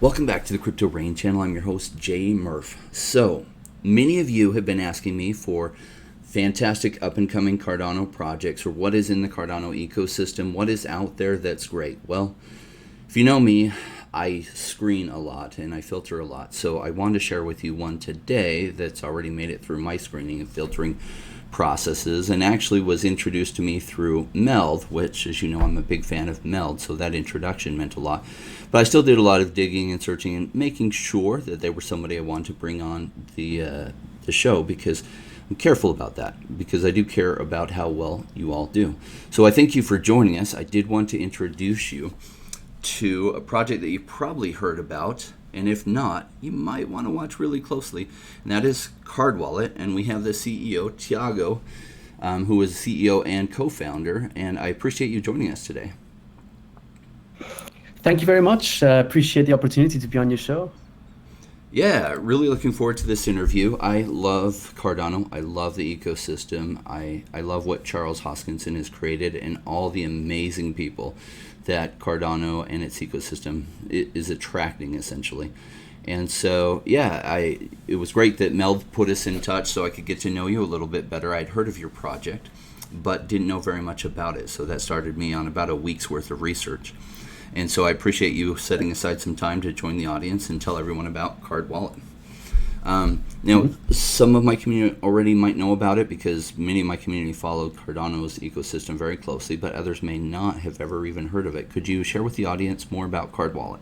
Welcome back to the Crypto Rain channel. I'm your host, Jay Murph. So, many of you have been asking me for fantastic up-and-coming Cardano projects, or what is in the Cardano ecosystem, what is out there that's great. Well, if you know me, I screen a lot and I filter a lot. So I wanted to share with you one today that's already made it through my screening and filtering processes, and actually was introduced to me through Meld, which, as you know, I'm a big fan of Meld, so that introduction meant a lot. But I still did a lot of digging and searching and making sure that they were somebody I wanted to bring on the show, because I'm careful about that, because I do care about how well you all do. So I thank you for joining us. I did want to introduce you to a project that you probably heard about, and if not, you might want to watch really closely, and that is CardWallet. And we have the CEO, Tiago, who is CEO and co-founder, and I appreciate you joining us today. Thank you very much. Appreciate the opportunity to be on your show. Yeah, really looking forward to this interview. I love Cardano. I love the ecosystem. I love what Charles Hoskinson has created and all the amazing people that Cardano and its ecosystem is attracting, essentially. And so, yeah, it was great that Meld put us in touch so I could get to know you a little bit better. I'd heard of your project, but didn't know very much about it. So that started me on about a week's worth of research. And so I appreciate you setting aside some time to join the audience and tell everyone about CardWallet. Now, some of my community already might know about it because many of my community followed Cardano's ecosystem very closely, but others may not have ever even heard of it. Could you share with the audience more about CardWallet?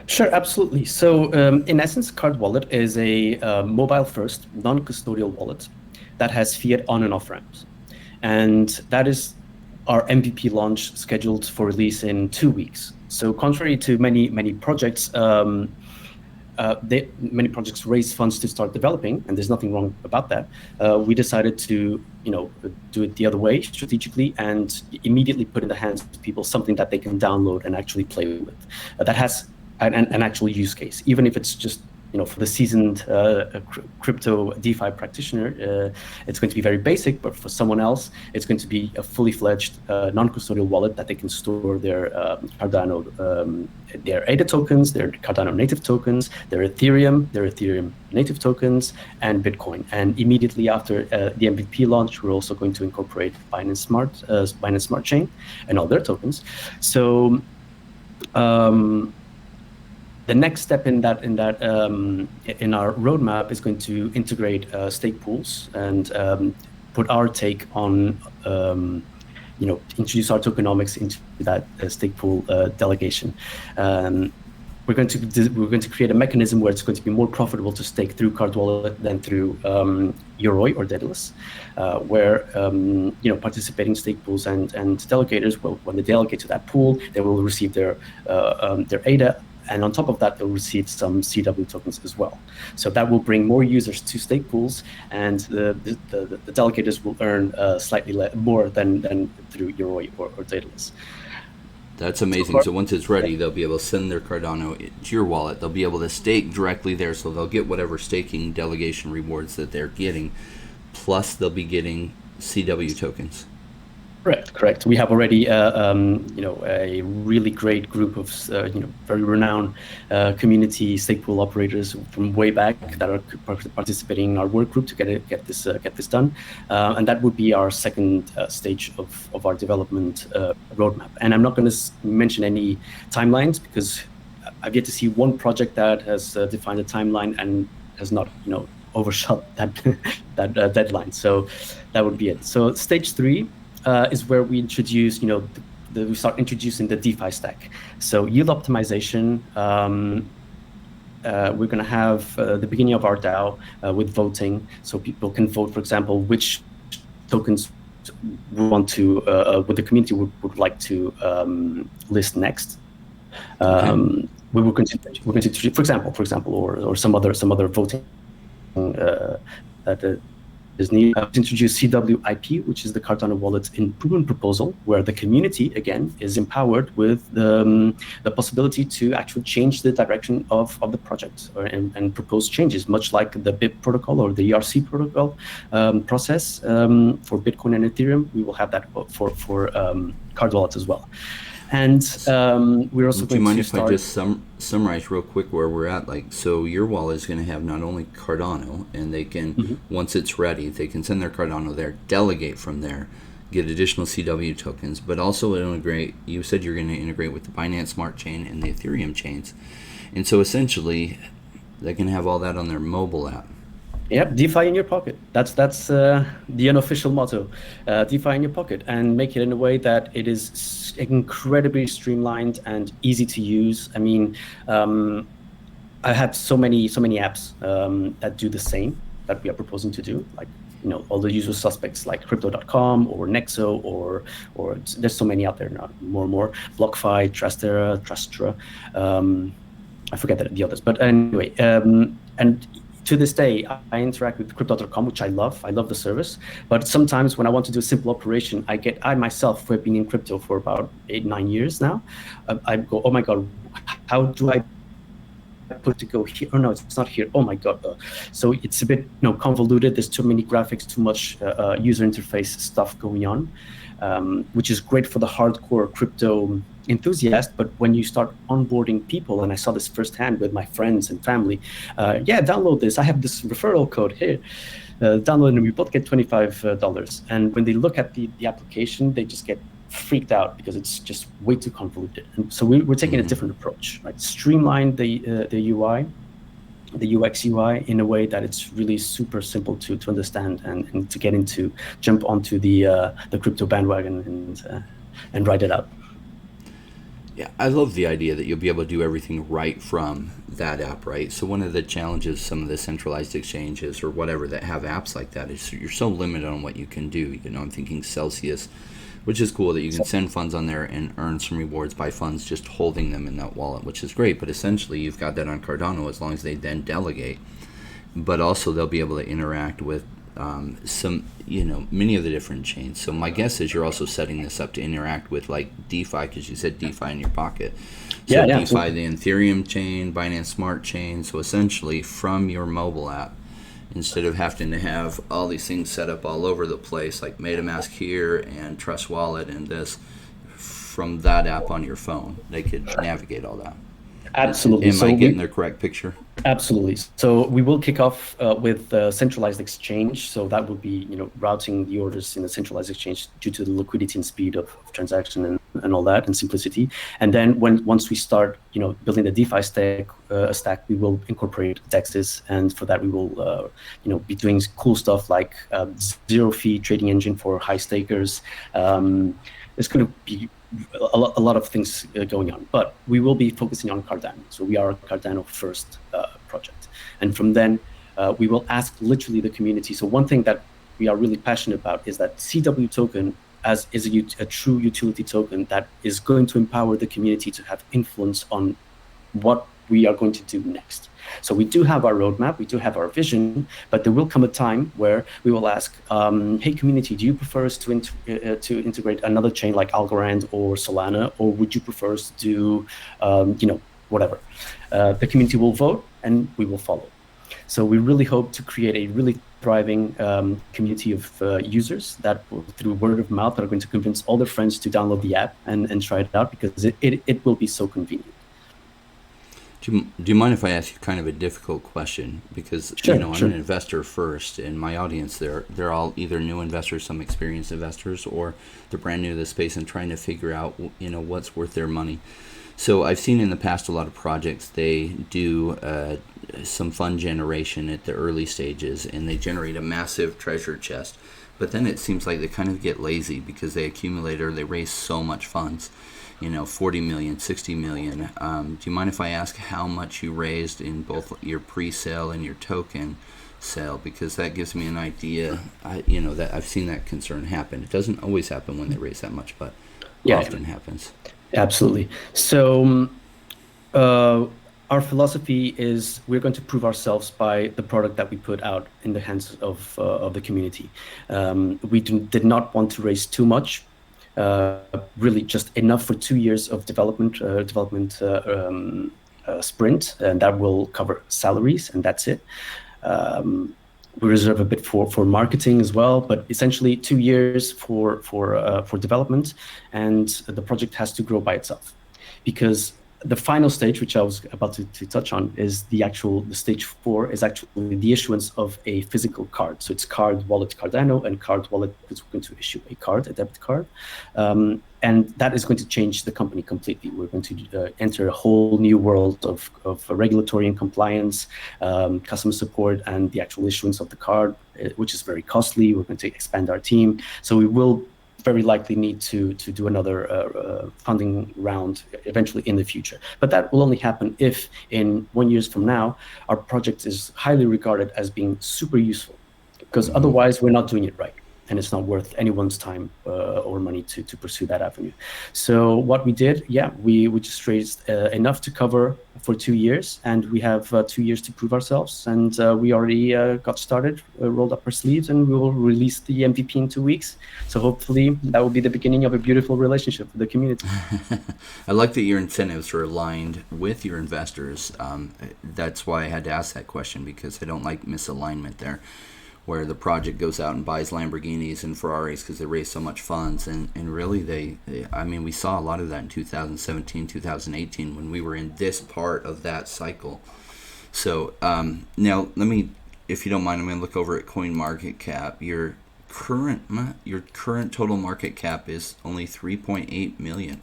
Sure, absolutely. So in essence, CardWallet is a mobile-first, non-custodial wallet that has fiat on and off ramps. And that is our MVP launch scheduled for release in 2 weeks. So contrary to many projects, many projects raise funds to start developing, and there's nothing wrong about that. We decided to, do it the other way strategically and immediately put in the hands of people something that they can download and actually play with. That has an actual use case, even if it's just for the seasoned crypto DeFi practitioner, it's going to be very basic, but for someone else, it's going to be a fully fledged non-custodial wallet that they can store their Cardano, their ADA tokens, their Cardano native tokens, their Ethereum native tokens, and Bitcoin. And immediately after the MVP launch, we're also going to incorporate Binance Smart Chain and all their tokens. So the next step in our roadmap is going to integrate stake pools and put our take on, introduce our tokenomics into that stake pool delegation. We're going to create a mechanism where it's going to be more profitable to stake through CardWallet than through Yoroi or Daedalus, where participating stake pools and delegators, when they delegate to that pool, they will receive their ADA. And on top of that, they'll receive some CW tokens as well. So that will bring more users to stake pools, and the delegators will earn slightly more than through Yoroi or Daedalus. That's amazing. So once it's ready, they'll be able to send their Cardano to your wallet. They'll be able to stake directly there, so they'll get whatever staking delegation rewards that they're getting, plus they'll be getting CW tokens. Correct. We have already, a really great group of, very renowned community stake pool operators from way back that are participating in our work group to get this done, and that would be our second stage of our development roadmap. And I'm not going to mention any timelines because I've yet to see one project that has defined a timeline and has not, overshot that deadline. So that would be it. So stage 3. Is where we introduce, we start introducing the DeFi stack. So yield optimization, we're going to have the beginning of our DAO with voting. So people can vote, for example, which tokens we want to, what the community would like to list next. We're going to, for example, or some other voting that is needed to introduce CWIP, which is the Cardano wallet's improvement proposal, where the community, again, is empowered with the possibility to actually change the direction of the project and propose changes, much like the BIP protocol or the ERC protocol process for Bitcoin and Ethereum. We will have that for CardWallet as well. And we're also Do you going mind to if I start. just summarize real quick where we're at? Like, so your wallet is going to have not only Cardano, and they can, once it's ready, they can send their Cardano there, delegate from there, get additional CW tokens, but also it'll integrate. You said you're going to integrate with the Binance Smart Chain and the Ethereum chains, and so essentially, they can have all that on their mobile app. Yep, DeFi in your pocket. That's the unofficial motto. DeFi in your pocket, and make it in a way that it is incredibly streamlined and easy to use. I mean, I have so many apps that do the same that we are proposing to do, like all the usual suspects like Crypto.com or Nexo or there's so many out there now, more and more. Blockfi, Trustra. I forget the others, but anyway, and to this day, I interact with Crypto.com, which I love. I love the service. But sometimes when I want to do a simple operation, I myself, who have been in crypto for about 8-9 years now, I go, oh my God, how do I put to go here? Oh no, it's not here. Oh my God. So it's a bit convoluted. There's too many graphics, too much user interface stuff going on, which is great for the hardcore crypto enthusiast. But when you start onboarding people, and I saw this firsthand with my friends and family, yeah, download this. I have this referral code here. Download and we both get $25. And when they look at the application, they just get freaked out because it's just way too convoluted. And so we're taking a different approach, right? Streamline the UI, the UX UI in a way that it's really super simple to understand and to jump onto the crypto bandwagon and ride it out. Yeah, I love the idea that you'll be able to do everything right from that app, right? So one of the challenges some of the centralized exchanges or whatever that have apps like that is you're so limited on what you can do. I'm thinking Celsius, which is cool that you can send funds on there and earn some rewards by funds just holding them in that wallet, which is great. But essentially, you've got that on Cardano as long as they then delegate. But also, they'll be able to interact with many of the different chains. So my guess is you're also setting this up to interact with like DeFi, because you said DeFi in your pocket. So yeah, DeFi, the Ethereum chain, Binance Smart Chain. So essentially, from your mobile app, instead of having to have all these things set up all over the place, like MetaMask here and Trust Wallet and this, from that app on your phone, they could navigate all that. Absolutely. Am I getting the correct picture? Absolutely. So we will kick off with centralized exchange. So that will be, routing the orders in a centralized exchange due to the liquidity and speed of transaction and all that, and simplicity. And then once we start, building the DeFi stack, we will incorporate DEXs, and for that we will, be doing cool stuff like zero fee trading engine for high stakers. It's going to be a lot of things going on, but we will be focusing on Cardano. So we are a Cardano first project. And from then, we will ask literally the community. So one thing that we are really passionate about is that CW token is a true utility token that is going to empower the community to have influence on what we are going to do next. So we do have our roadmap, we do have our vision, but there will come a time where we will ask, hey community, do you prefer us to integrate another chain like Algorand or Solana, or would you prefer us to do, whatever? The community will vote and we will follow. So we really hope to create a really thriving community of users that will, through word of mouth, are going to convince all their friends to download the app and try it out, because it will be so convenient. Do you mind if I ask you kind of a difficult question? Because sure. I'm an investor first, and my audience, they're all either new investors, some experienced investors, or they're brand new to the space and trying to figure out what's worth their money. So I've seen in the past a lot of projects, they do some fund generation at the early stages, and they generate a massive treasure chest. But then it seems like they kind of get lazy because they accumulate or they raise so much funds. 40 million, 60 million. Do you mind if I ask how much you raised in both your pre-sale and your token sale? Because that gives me an idea, that I've seen that concern happen. It doesn't always happen when they raise that much, but often happens. Absolutely. So our philosophy is we're going to prove ourselves by the product that we put out in the hands of the community. We did not want to raise too much. Really just enough for 2 years of development sprint, and that will cover salaries, and that's it. We reserve a bit for marketing as well, but essentially 2 years for development, and the project has to grow by itself. Because the final stage, which I was about to touch on, is the stage 4 is actually the issuance of a physical card. So it's CardWallet Cardano, and CardWallet is going to issue a card, a debit card. And that is going to change the company completely. We're going to enter a whole new world of regulatory and compliance, customer support, and the actual issuance of the card, which is very costly. We're going to expand our team. So we will very likely need to do another funding round eventually in the future. But that will only happen if in 1 year from now, our project is highly regarded as being super useful, because otherwise we're not doing it right. And it's not worth anyone's time or money to pursue that avenue. So what we did, we just raised enough to cover for 2 years, and we have 2 years to prove ourselves. And we already got started, rolled up our sleeves, and we will release the MVP in 2 weeks. So hopefully that will be the beginning of a beautiful relationship with the community. I like that your incentives are aligned with your investors. That's why I had to ask that question, because I don't like misalignment there, where the project goes out and buys Lamborghinis and Ferraris because they raise so much funds. And really, I mean, we saw a lot of that in 2017, 2018, when we were in this part of that cycle. So now let me, if you don't mind, I'm going to look over at CoinMarketCap. Your current total market cap is only 3.8 million.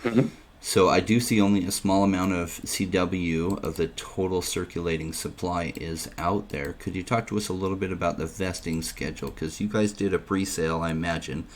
Mm-hmm. So I do see only a small amount of CW of the total circulating supply is out there. Could you talk to us a little bit about the vesting schedule? Because you guys did a pre-sale, I imagine,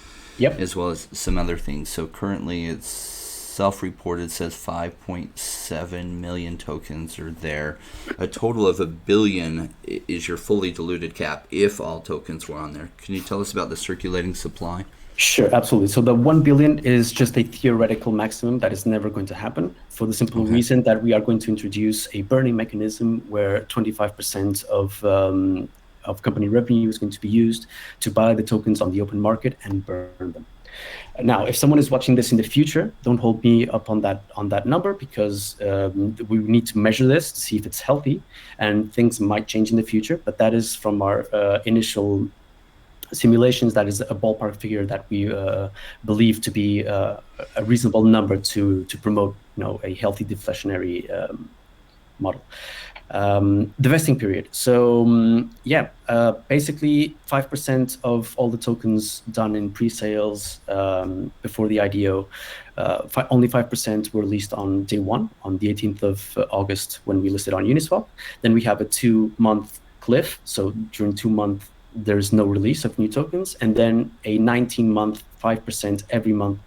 as well as some other things. So currently it's self-reported, says 5.7 million tokens are there. A total of 1 billion is your fully diluted cap if all tokens were on there. Can you tell us about the circulating supply? Sure, absolutely. So the 1 billion is just a theoretical maximum that is never going to happen, for the simple reason that we are going to introduce a burning mechanism where 25% of company revenue is going to be used to buy the tokens on the open market and burn them. Now, if someone is watching this in the future, don't hold me up on that number, because we need to measure this to see if it's healthy, and things might change in the future. But that is from our initial simulations. That is a ballpark figure that we believe to be a reasonable number to promote, a healthy deflationary model. The vesting period. So basically 5% of all the tokens done in pre-sales before the IDO, only 5% were released on day 1, on the 18th of August, when we listed on Uniswap. Then we have a 2-month cliff. So during 2 months, there's no release of new tokens, and then a 19-month, 5% every month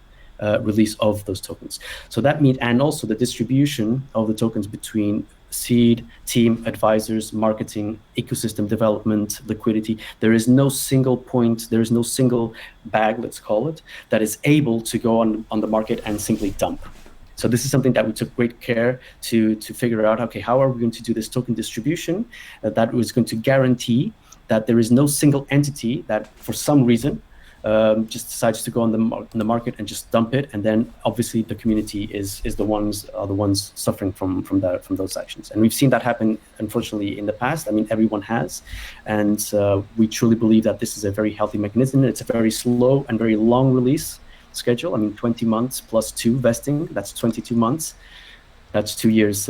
release of those tokens. So that means, and also the distribution of the tokens between seed, team, advisors, marketing, ecosystem development, liquidity. There is no single point, there is no single bag, let's call it, that is able to go on the market and simply dump. So this is something that we took great care to figure out, okay, how are we going to do this token distribution that was going to guarantee that there is no single entity that for some reason just decides to go on the market and just dump it, and then obviously the community is the ones suffering from those actions. And we've seen that happen, unfortunately, in the past. I mean, everyone has, and we truly believe that this is a very healthy mechanism. It's a very slow and very long release schedule. I mean, 20 months plus 2 vesting, that's 22 months. That's 2 years,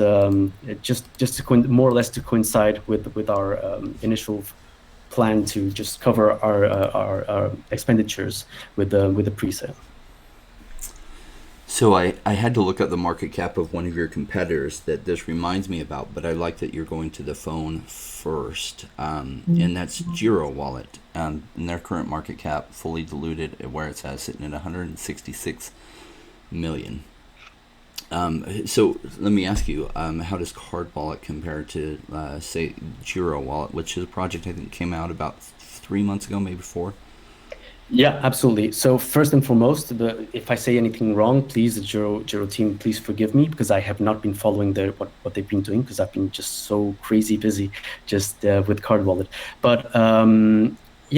just to more or less to coincide with our initial plan to just cover our expenditures with the pre-sale. So I had to look up the market cap of one of your competitors that this reminds me about, but I like that you're going to the phone first, and that's Giro Wallet, and their current market cap, fully diluted, where it's at, sitting at 166 million. So let me ask you, how does CardWallet compare to, say, Giro Wallet, which is a project I think came out about 3 months ago, maybe 4? Yeah, absolutely. So first and foremost, if I say anything wrong, please, the Giro team, please forgive me, because I have not been following what they've been doing, because I've been just so crazy busy just with CardWallet. But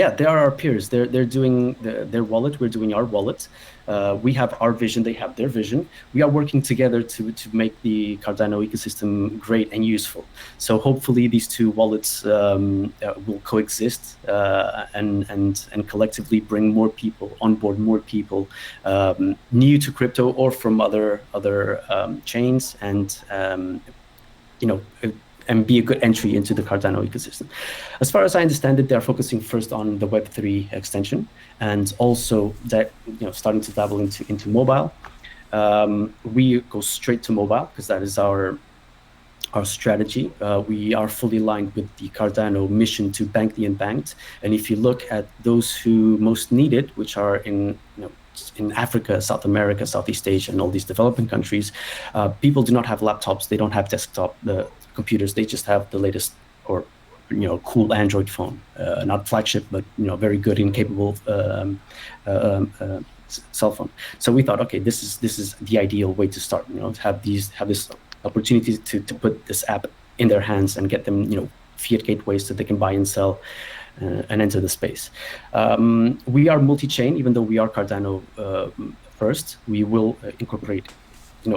Yeah, they are our peers. They're doing their wallet. We're doing our wallet. We have our vision. They have their vision. We are working together to make the Cardano ecosystem great and useful. So hopefully these two wallets will coexist and collectively bring more people on board, more people new to crypto or from other chains, and and be a good entry into the Cardano ecosystem. As far as I understand it, they're focusing first on the Web3 extension, and also that starting to dabble into mobile. We go straight to mobile because that is our strategy. We are fully aligned with the Cardano mission to bank the unbanked. And if you look at those who most need it, which are in Africa, South America, Southeast Asia, and all these developing countries, people do not have laptops. They don't have desktop computers. They just have the latest or cool Android phone, not flagship, but very good and capable cell phone. So we thought, okay, this is the ideal way to start. To have this opportunity to put this app in their hands and get them fiat gateways so they can buy and sell and enter the space. We are multi-chain, even though we are Cardano first. We will incorporate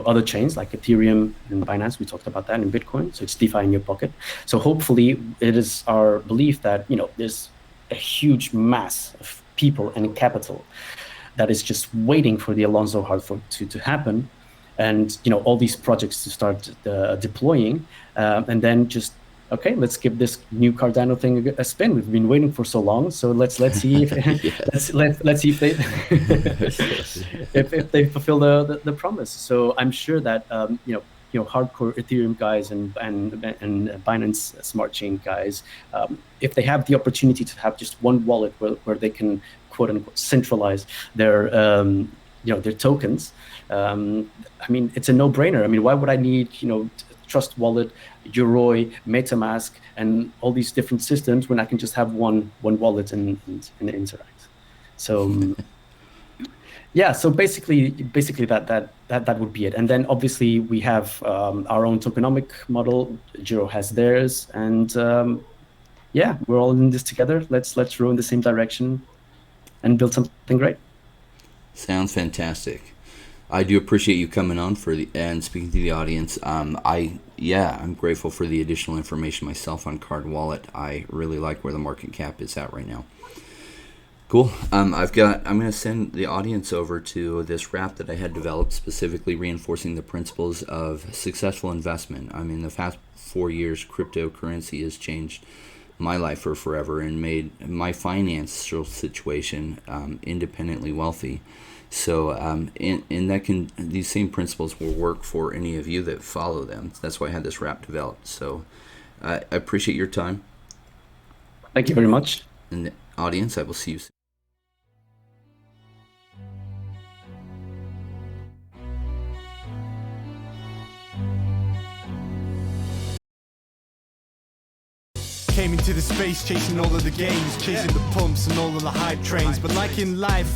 other chains like Ethereum and Binance. We talked about that in Bitcoin. So it's DeFi in your pocket. So hopefully it is our belief that there's a huge mass of people and capital that is just waiting for the Alonso hard fork to happen, and all these projects to start deploying, and then just, okay, let's give this new Cardano thing a spin. We've been waiting for so long, so let's see if let's see if they if they fulfill the promise. So I'm sure that hardcore Ethereum guys and Binance Smart Chain guys, if they have the opportunity to have just one wallet where they can quote unquote centralize their their tokens, it's a no-brainer. Why would I need Trust Wallet, Yoroi, MetaMask, and all these different systems when I can just have one wallet and interact? So yeah, so basically that would be it. And then obviously we have our own tokenomic model. Giro has theirs, and yeah, we're all in this together. Let's row in the same direction and build something great. Sounds fantastic. I do appreciate you coming on and speaking to the audience. I'm grateful for the additional information myself on CardWallet. I really like where the market cap is at right now. Cool. I'm going to send the audience over to this wrap that I had developed, specifically reinforcing the principles of successful investment. The past 4 years, cryptocurrency has changed my life for forever and made my financial situation independently wealthy. So these same principles will work for any of you that follow them. That's why I had this wrap developed. So I appreciate your time. Thank you very much. And the audience, I will see you soon. Came into the space chasing all of the games, chasing the pumps and all of the hype trains. But like in life,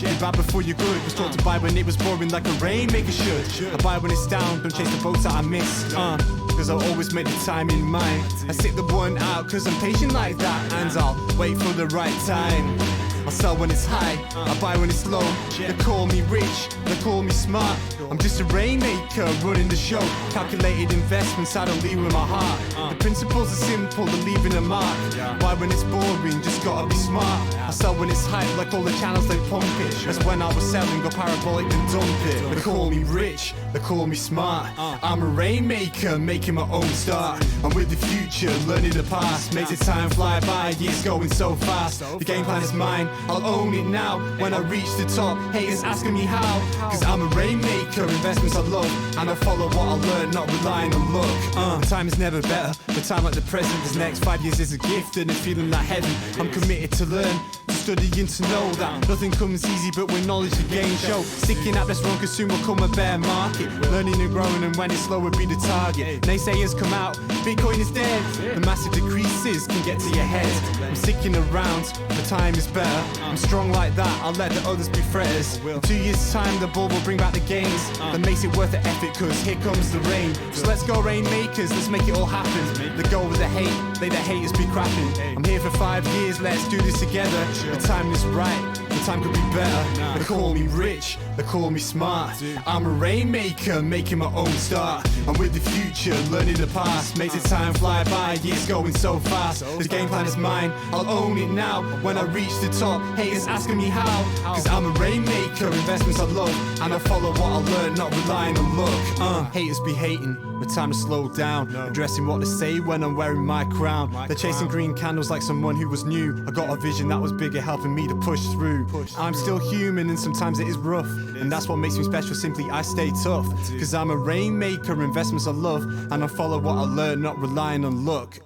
you buy before you're good. Was taught to buy when it was pouring like a rainmaker should. I buy when it's down, don't chase the boats that I miss. Cause I'll always make the time in mind. I sit the one out cause I'm patient like that. And I'll wait for the right time. I sell when it's high, I buy when it's low. They call me rich, they call me smart. I'm just a rainmaker running the show. Calculated investments, I don't lead with my heart. The principles are simple, they're leaving a mark. Why when it's boring, just gotta be smart. I sell when it's hype, like all the channels they pump it. That's when I was selling, go parabolic and dump it. They call me rich, they call me smart. I'm a rainmaker, making my own start. I'm with the future, learning the past. Makes the time fly by, years going so fast. The game plan is mine, I'll own it now. When I reach the top, haters asking me how. Cause I'm a rainmaker, investments I love. And I follow what I learn, not relying on luck. The time is never better, the time like the present. This next 5 years is a gift and it's feeling like heaven. I'm committed to learn, to study and to know that nothing comes easy but when knowledge to gain show. Sticking at this wrong cause soon will come a bear market. Learning and growing and when it's slow will be the target. Naysayers come out, Bitcoin is dead. The massive decreases can get to your head. I'm sticking around, the time is better. I'm strong like that, I'll let the others be fretters. In 2 years time the bull will bring back the gains that makes it worth the effort, cause here comes the rain. So let's go rainmakers, let's make it all happen. Let go with the hate, let the haters be crapping. I'm here for 5 years, let's do this together. The time is right, the time could be better. They call me rich, they call me smart. I'm a rainmaker, making my own start. I'm with the future, learning the past. Makes the time fly by, years going so fast. This game plan is mine, I'll own it now. When I reach the top, haters asking me how. Cause I'm a rainmaker, investments I love. And I follow what I learn, not relying on luck. Haters be hating, but time to slow down. Addressing what they say when I'm wearing my crown. They're chasing green candles like someone who was new. I got a vision that was bigger, helping me to push through. I'm still human and sometimes it is rough, and that's what makes me special, simply I stay tough. Cause I'm a rainmaker, investments I love. And I follow what I learn, not relying on luck.